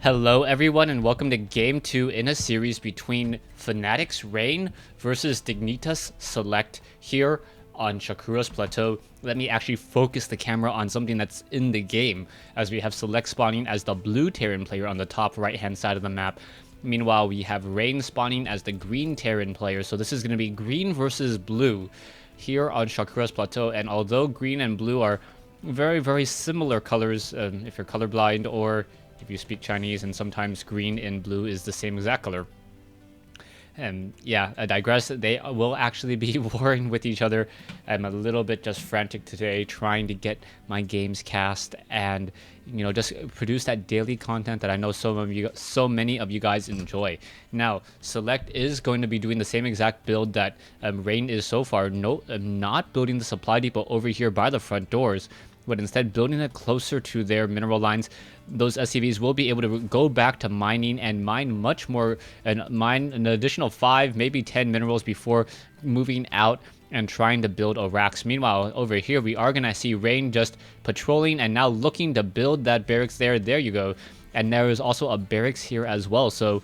Hello everyone and welcome to Game 2 in a series between Fnatic's Reign versus Dignitas Select here on Shakuras Plateau. Let me actually focus the camera on something that's in the game, as we have Select spawning as the blue Terran player on the top right hand side of the map. Meanwhile, we have Reign spawning as the green Terran player, so this is going to be green versus blue here on Shakuras Plateau. And although green and blue are very similar colors, if you're colorblind or if you speak Chinese, and sometimes green and blue is the same exact color. And yeah, I digress. They will actually be warring with each other. I'm a little bit just frantic today trying to get my games cast and, you know, just produce that daily content that I know so many of you guys enjoy. Now, Select is going to be doing the same exact build that Reign is so far. No, not building the supply depot over here by the front doors, but instead building it closer to their mineral lines. Those SCVs will be able to go back to mining and mine much more, and mine an additional 5, maybe 10 minerals before moving out and trying to build a racks. Meanwhile, over here, we are going to see Reign just patrolling and now looking to build that barracks there. There you go. And there is also a barracks here as well. So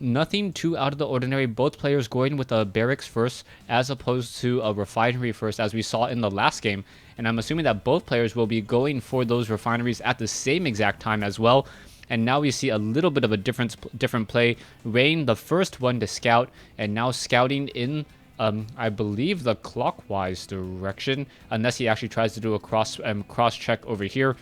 nothing too out of the ordinary. Both players going with a barracks first as opposed to a refinery first, as we saw in the last game. And I'm assuming that both players will be going for those refineries at the same exact time as well. And now we see a little bit of a different play. Reign, the first one to scout, and now scouting in, I believe, the clockwise direction, unless he actually tries to do a cross check over here.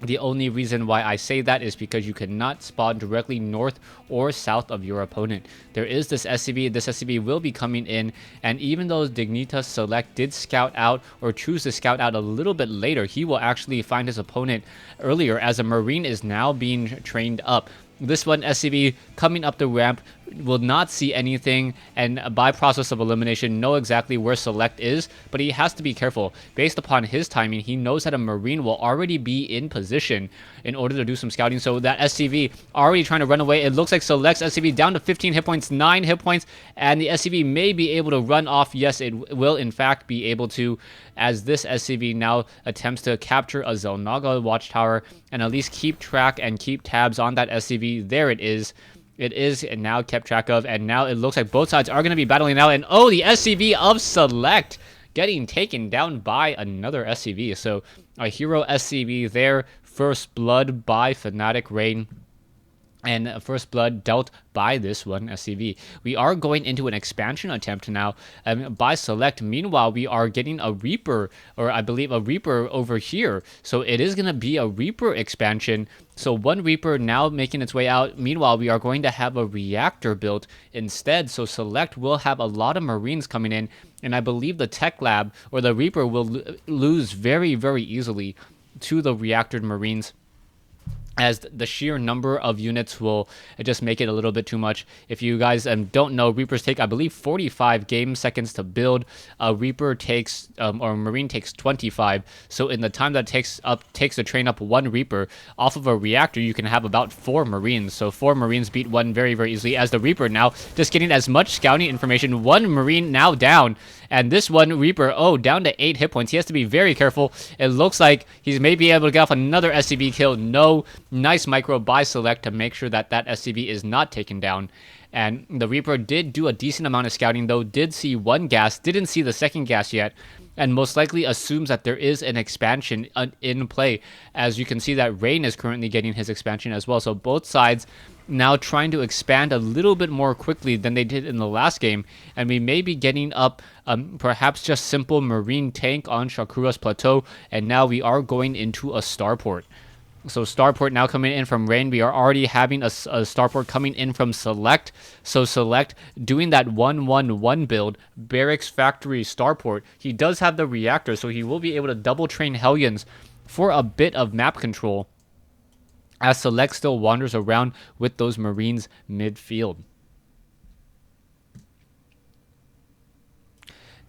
The only reason why I say that is because you cannot spawn directly north or south of your opponent. There is this SCV will be coming in, and even though Dignitas Select did scout out or choose to scout out a little bit later, he will actually find his opponent earlier, as a Marine is now being trained up. This one SCV coming up the ramp will not see anything, and by process of elimination know exactly where Select is, but he has to be careful. Based upon his timing, he knows that a Marine will already be in position in order to do some scouting. So that SCV already trying to run away. It looks like Select's SCV down to 15 hit points, 9 hit points, and the SCV may be able to run off. Yes, it will in fact be able to, as this SCV now attempts to capture a Zelnaga watchtower and at least keep track and keep tabs on that SCV. There it is. It is now kept track of, and now it looks like both sides are going to be battling out. And oh, the SCV of Select getting taken down by another SCV. So a hero SCV there. First blood by Fnatic Reign, and first blood dealt by this one SCV. We are going into an expansion attempt now by Select. Meanwhile, we are getting a Reaper, or I believe a Reaper over here. So it is going to be a Reaper expansion. So one Reaper now making its way out. Meanwhile, we are going to have a reactor built instead. So Select will have a lot of Marines coming in, and I believe the Tech Lab or the Reaper will lose very easily to the reactored Marines, as the sheer number of units will just make it a little bit too much. If you guys don't know, Reapers take, I believe, 45 game seconds to build. A Reaper takes, or a Marine takes 25. So in the time that takes to train up one Reaper, off of a reactor, you can have about 4 Marines. So 4 Marines beat one very easily, as the Reaper now just getting as much scouting information. One Marine now down, and this one Reaper, oh, down to 8 hit points. He has to be very careful. It looks like he's maybe able to get off another SCV kill. No. Nice micro by Select to make sure that that SCV is not taken down. And the Reaper did do a decent amount of scouting, though, did see one gas, didn't see the second gas yet, and most likely assumes that there is an expansion in play. As you can see that Reign is currently getting his expansion as well. So both sides now trying to expand a little bit more quickly than they did in the last game, and we may be getting up perhaps just simple Marine tank on Shakuras Plateau, and now we are going into a starport. So starport now coming in from Reign. We are already having a starport coming in from Select. So Select doing that 1-1-1 build, barracks factory starport. He does have the reactor, so he will be able to double train Hellions for a bit of map control, as Select still wanders around with those Marines midfield.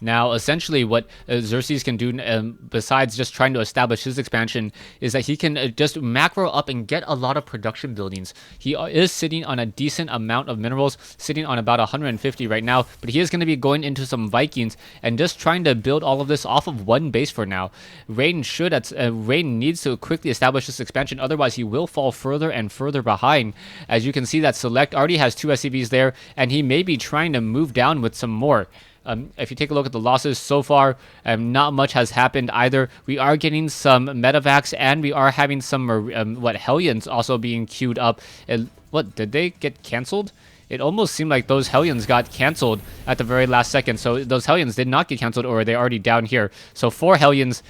Now, essentially, what Xerxes can do, besides just trying to establish his expansion, is that he can just macro up and get a lot of production buildings. He is sitting on a decent amount of minerals, sitting on about 150 right now, but he is going to be going into some Vikings and just trying to build all of this off of one base for now. Rain needs to quickly establish this expansion, otherwise he will fall further and further behind. As you can see, that Select already has 2 SCVs there, and he may be trying to move down with some more. If you take a look at the losses so far, not much has happened either. We are getting some medevacs, and we are having some Hellions also being queued up. What, did they get canceled? It almost seemed like those Hellions got canceled at the very last second. So those Hellions did not get canceled, or are they already down here? So 4 Hellions,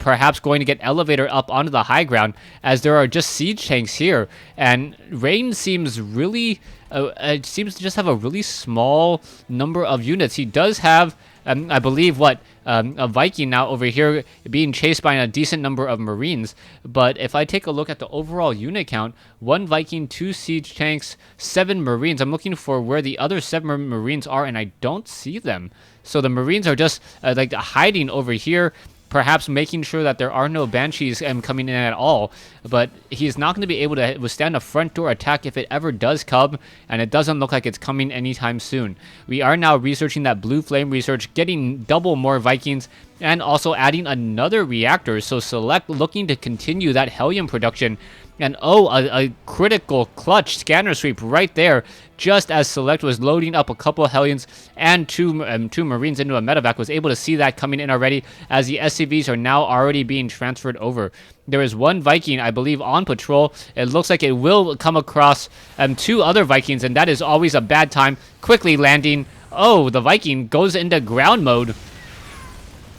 perhaps going to get elevator up onto the high ground, as there are just siege tanks here. And Rain seems really... it seems to just have a really small number of units. He does have, I believe, a Viking now over here being chased by a decent number of Marines. But if I take a look at the overall unit count, 1 Viking, 2 siege tanks, 7 Marines. I'm looking for where the other 7 Marines are, and I don't see them. So the Marines are just like hiding over here, perhaps making sure that there are no Banshees coming in at all. But he's not going to be able to withstand a front door attack if it ever does come, and it doesn't look like it's coming anytime soon. We are now researching that Blue Flame research, getting double more Vikings, and also adding another reactor. So Select looking to continue that Hellion production. And a critical clutch scanner sweep right there, just as Select was loading up a couple of Hellions and two Marines into a medevac. Was able to see that coming in already, as the SCVs are now already being transferred over. There is 1 Viking, I believe, on patrol. It looks like it will come across 2 other Vikings, and that is always a bad time. Quickly landing. Oh, the Viking goes into ground mode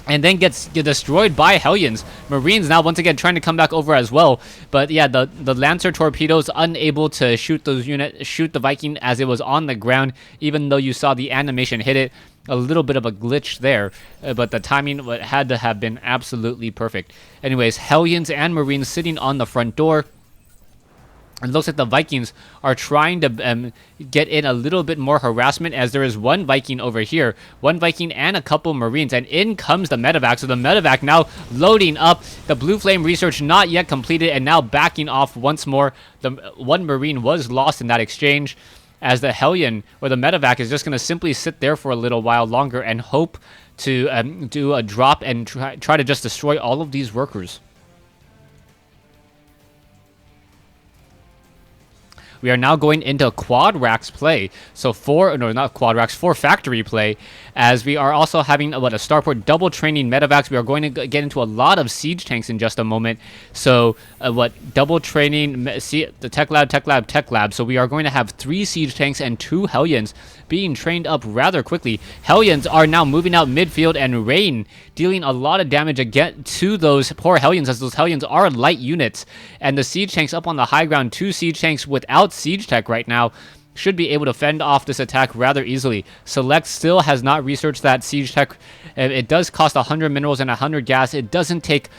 and then gets destroyed by Hellions. Marines now once again trying to come back over as well. But yeah, the Lancer torpedoes unable to shoot the Viking as it was on the ground, even though you saw the animation hit it. A little bit of a glitch there, but the timing had to have been absolutely perfect. Anyways, Hellions and Marines sitting on the front door. It looks like the Vikings are trying to get in a little bit more harassment, as there is 1 Viking over here, 1 Viking and a couple Marines, and in comes the medevac. So the medevac now loading up. The Blue Flame research not yet completed, and now backing off once more. The 1 Marine was lost in that exchange, as the Hellion or the medevac is just going to simply sit there for a little while longer and hope to do a drop and try to just destroy all of these workers. We are now going into quad racks play. So 4 factory play, as we are also having a starport double training medevacs. We are going to get into a lot of siege tanks in just a moment. So double training, the tech lab. So we are going to have 3 siege tanks and 2 Hellions being trained up rather quickly. Hellions are now moving out midfield, and Rain dealing a lot of damage again to those poor Hellions, as those Hellions are light units. And the siege tanks up on the high ground, 2 siege tanks without siege tech right now, should be able to fend off this attack rather easily. Select still has not researched that siege tech. It does cost 100 minerals and 100 gas. It doesn't take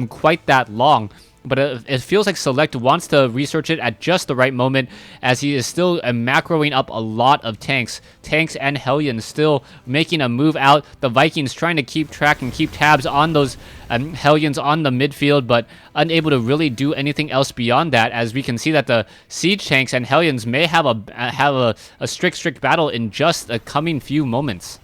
quite that long. But it feels like Select wants to research it at just the right moment, as he is still macroing up a lot of tanks. Tanks and Hellions still making a move out. The Vikings trying to keep track and keep tabs on those Hellions on the midfield, but unable to really do anything else beyond that, as we can see that the siege tanks and Hellions may have a strict battle in just the coming few moments.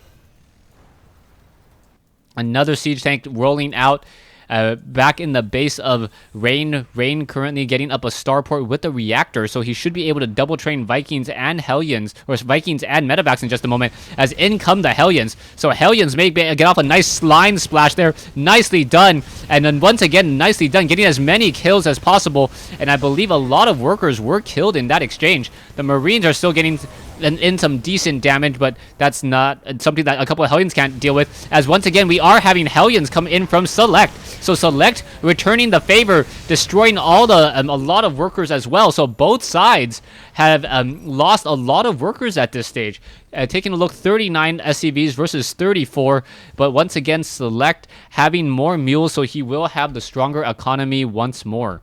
Another siege tank rolling out. Back in the base of Rain. Rain currently getting up a starport with a reactor, so he should be able to double train Vikings and Hellions, or Vikings and medevacs in just a moment, as in come the Hellions. So Hellions may get off a nice line splash there. Nicely done. And then once again, nicely done, getting as many kills as possible. And I believe a lot of workers were killed in that exchange. The Marines are still getting in some decent damage, but that's not something that a couple of Hellions can't deal with, as once again we are having Hellions come in from Select. So Select returning the favor, destroying all the a lot of workers as well. So both sides have lost a lot of workers at this stage. Taking a look, 39 SCVs versus 34, but once again Select having more mules, so he will have the stronger economy once more.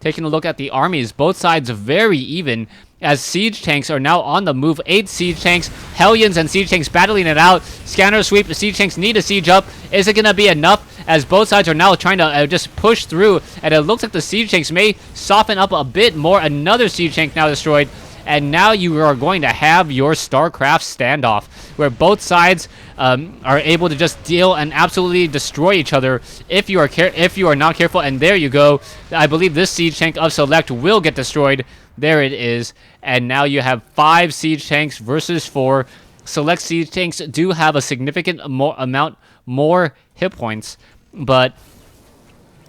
Taking a look at the armies, both sides very even, as siege tanks are now on the move. 8 siege tanks, Hellions and siege tanks battling it out. Scanner sweep, the siege tanks need to siege up. Is it going to be enough? As both sides are now trying to just push through, and it looks like the siege tanks may soften up a bit more. Another siege tank now destroyed, and now you are going to have your StarCraft standoff, where both sides are able to just deal and absolutely destroy each other if you are not careful. And there you go. I believe this siege tank of Select will get destroyed. There it is. And now you have 5 siege tanks versus 4. Select siege tanks do have a significant amount more hit points, but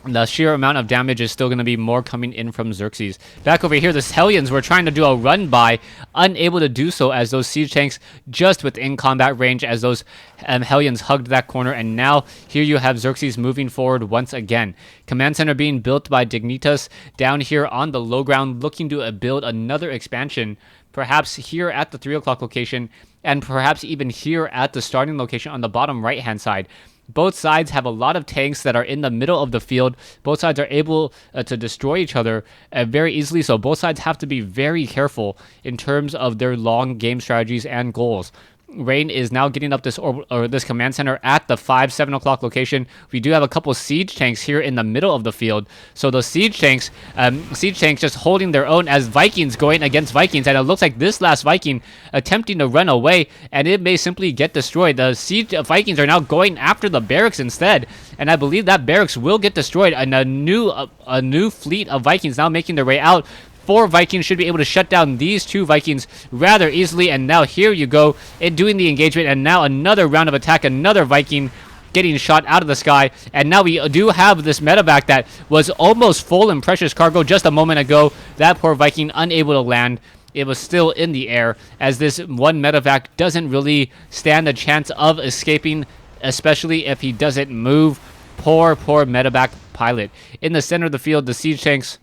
the sheer amount of damage is still going to be more coming in from Xerxes. Back over here, the Hellions were trying to do a run by, unable to do so as those siege tanks just within combat range as those Hellions hugged that corner. And now here you have Xerxes moving forward once again. Command center being built by Dignitas down here on the low ground, looking to build another expansion, perhaps here at the 3 o'clock location, and perhaps even here at the starting location on the bottom right hand side. Both sides have a lot of tanks that are in the middle of the field. Both sides are able to destroy each other very easily, so both sides have to be very careful in terms of their long game strategies and goals. Rain is now getting up this command center at the 7 o'clock location. We do have a couple siege tanks here in the middle of the field. So the siege tanks just holding their own as Vikings going against Vikings. And it looks like this last Viking attempting to run away, and it may simply get destroyed. The siege Vikings are now going after the barracks instead. And I believe that barracks will get destroyed. And a new fleet of Vikings now making their way out. 4 Vikings should be able to shut down these 2 Vikings rather easily. And now here you go in doing the engagement. And now another round of attack. Another Viking getting shot out of the sky. And now we do have this medevac that was almost full in precious cargo just a moment ago. That poor Viking unable to land. It was still in the air, as this one medevac doesn't really stand a chance of escaping, especially if he doesn't move. Poor medevac pilot. In the center of the field, the siege tanks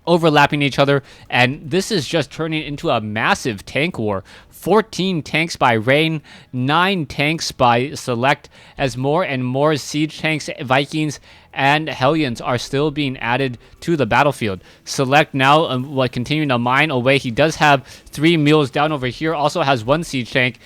overlapping each other, and this is just turning into a massive tank war. 14 tanks by Rain, 9 tanks by Select, as more and more siege tanks, Vikings, and Hellions are still being added to the battlefield. Select now continuing to mine away. He does have 3 mules down over here, also has 1 siege tank.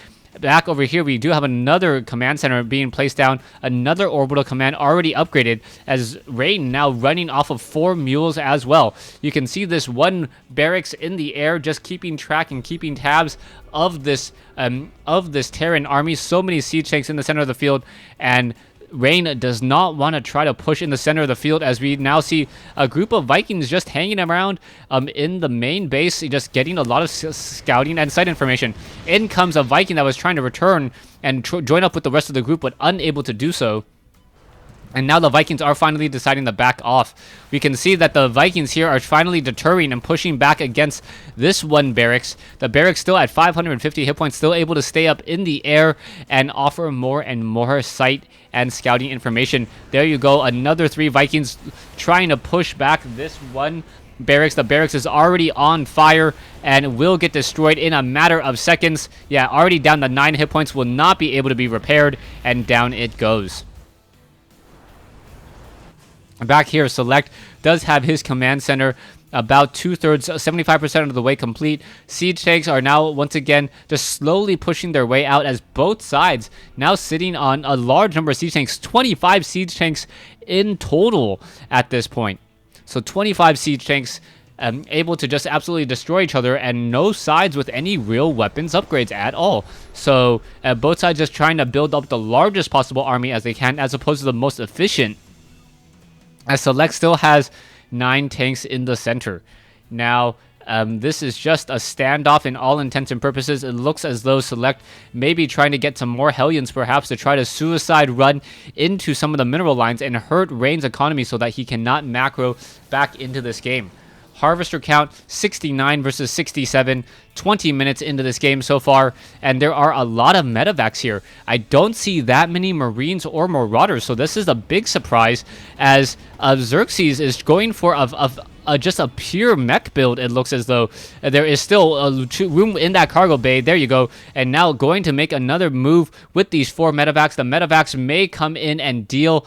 Back over here, we do have another command center being placed down, another orbital command already upgraded, as Rain now running off of 4 mules as well. You can see this one barracks in the air, just keeping track and keeping tabs of this Terran army. So many siege tanks in the center of the field, and Rain does not want to try to push in the center of the field, as we now see a group of Vikings just hanging around in the main base, just getting a lot of scouting and site information. In comes a Viking that was trying to return and join up with the rest of the group, but unable to do so. And now the Vikings are finally deciding to back off. We can see that the Vikings here are finally deterring and pushing back against this one barracks. The barracks still at 550 hit points, still able to stay up in the air and offer more and more sight and scouting information. There you go, another 3 Vikings trying to push back this one barracks. The barracks is already on fire and will get destroyed in a matter of seconds. Yeah, already down to 9 hit points, will not be able to be repaired, and down it goes. Back here, Select does have his command center about 2/3, 75% of the way complete. Siege tanks are now once again just slowly pushing their way out, as both sides now sitting on a large number of siege tanks, 25 siege tanks in total at this point. So 25 siege tanks able to just absolutely destroy each other, and no sides with any real weapons upgrades at all. So both sides just trying to build up the largest possible army as they can, as opposed to the most efficient, as Select still has 9 tanks in the center. Now, this is just a standoff in all intents and purposes. It looks as though Select may be trying to get some more Hellions, perhaps, to try to suicide run into some of the mineral lines and hurt Rain's economy so that he cannot macro back into this game. Harvester count 69 versus 67. 20 minutes into this game so far, and there are a lot of medevacs here. I don't see that many Marines or Marauders, so this is a big surprise, as Xerxes is going for just a pure mech build. It looks as though there is still room in that cargo bay. There you go. And now going to make another move with these 4 medevacs. The medevacs may come in and deal,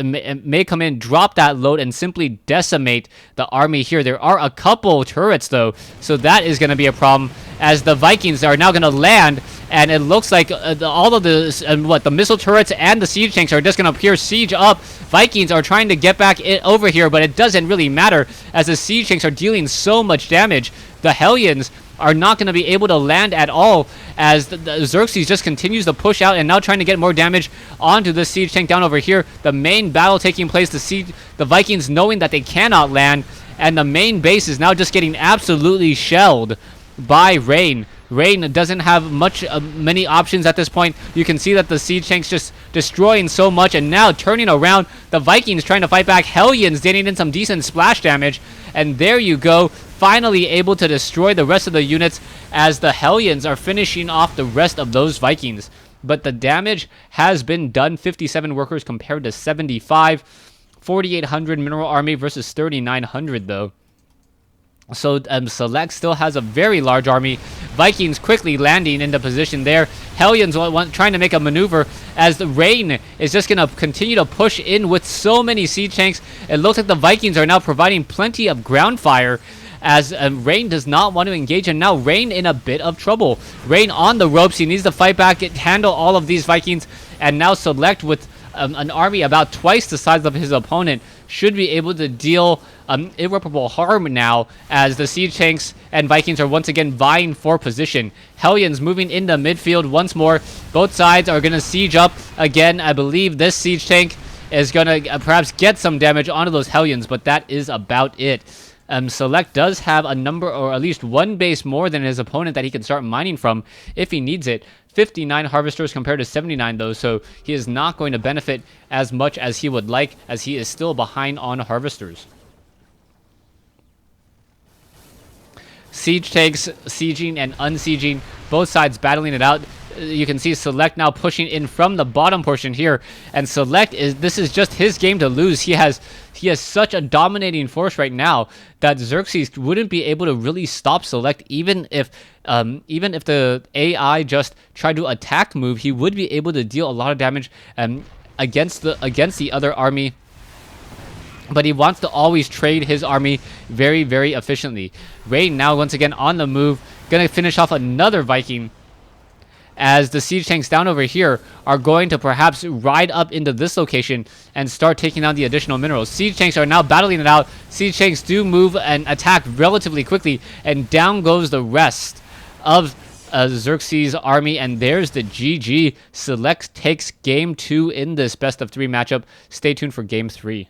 may come in, drop that load, and simply decimate the army here. There are a couple turrets though, so that is going to be a problem, as the Vikings are now going to land, and it looks like all of the missile turrets and the siege tanks are just going to appear siege up. Vikings are trying to get back over here, but it doesn't really matter, as the siege tanks are dealing so much damage. The Hellions are not going to be able to land at all, as the Xerxes just continues to push out and now trying to get more damage onto the siege tank down over here. The main battle taking place, the Vikings knowing that they cannot land, and the main base is now just getting absolutely shelled by Rain. Rain doesn't have many options at this point. You can see that the siege tanks just destroying so much, and now turning around, the Vikings trying to fight back. Hellions getting in some decent splash damage, and there you go, finally able to destroy the rest of the units, as the Hellions are finishing off the rest of those Vikings. But the damage has been done. 57 workers compared to 75. 4,800 mineral army versus 3,900 though. So Select still has a very large army. Vikings quickly landing into position there. Hellions trying to make a maneuver, as the Rain is just going to continue to push in with so many siege tanks. It looks like the Vikings are now providing plenty of ground fire, as Rain does not want to engage, and now Rain in a bit of trouble. Rain on the ropes. He needs to fight back, handle all of these Vikings, and now Select with an army about twice the size of his opponent should be able to deal irreparable harm now, as the siege tanks and Vikings are once again vying for position. Hellions moving into midfield once more. Both sides are going to siege up again. I believe this siege tank is going to perhaps get some damage onto those Hellions, but that is about it. Select does have a number, or at least one base more than his opponent that he can start mining from if he needs it. 59 harvesters compared to 79 though, so he is not going to benefit as much as he would like, as he is still behind on harvesters. Siege tanks sieging and unsieging, both sides battling it out. You can see Select now pushing in from the bottom portion here, and Select this is just his game to lose. He has such a dominating force right now that Xerxes wouldn't be able to really stop Select, even if the AI just tried to attack move. He would be able to deal a lot of damage against the other army, but he wants to always trade his army very, very efficiently. Rain now once again on the move, gonna finish off another Viking, as the siege tanks down over here are going to perhaps ride up into this location and start taking down the additional minerals. Siege tanks are now battling it out. Siege tanks do move and attack relatively quickly, and down goes the rest of Xerxes' army, and there's the GG. Select takes game 2 in this best of 3 matchup. Stay tuned for game 3.